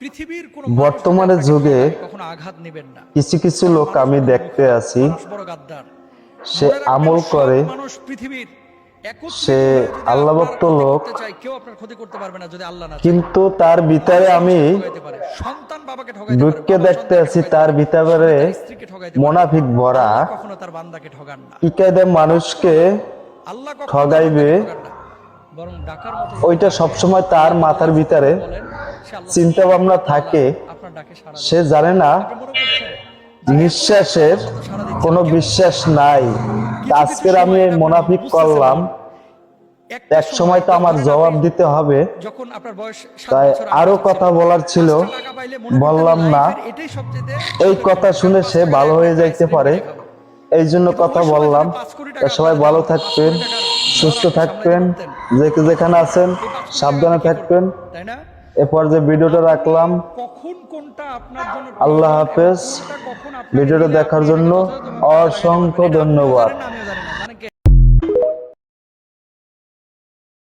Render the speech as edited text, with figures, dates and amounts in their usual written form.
পৃথিবীর কোন বর্তমানে যুগে কখনো আঘাত নেবেন না। কিছু কিছু লোক আমি দেখতে আছি, বড় গাদ্দার। সে আমল করে, মানুষ পৃথিবীর সে আল্লাহ ভক্ত লোক, কেউ আপনার ক্ষতি করতে পারবে না যদি আল্লাহ না চায়। কিন্তু তার ভিতরে আমি সন্তান বাবাকে ঠকাইতে পারে, দুঃখে দেখতে আছি তার ভিতরে মুনাফিক ভরা। কখনো তার বান্দাকে ঠগান না। কি কায়দা মানুষকে আল্লাহ ঠগাইবে, বরং ডাকার মতো ওইটা সবসময় তার মাথার ভিতরে চিন্তা ভাবনা থাকে। আপনার ডাকে সাড়া সে জানে না নিঃশ্বাসের কোনো বিশ্বাস নাই। আজকের আমি এই মুনাফিক করলাম, এক সময় তো আমার জবাব দিতে হবে। যখন আপনার বয়স 7 তাই বছর আরো কথা বলার ছিল, বললাম না। এই কথা শুনে সে ভালো হয়ে যাইতে পারে, এই জন্য কথা বললাম। সবাই ভালো থাকবেন, সুস্থ থাকবেন, যেখানে আছেন সাবধানে থাকবেন। এ পর্যায়ে ভিডিওটা রাখলাম। আল্লাহ হাফেজ। ভিডিওটা দেখার জন্য অসংখ্য ধন্যবাদ।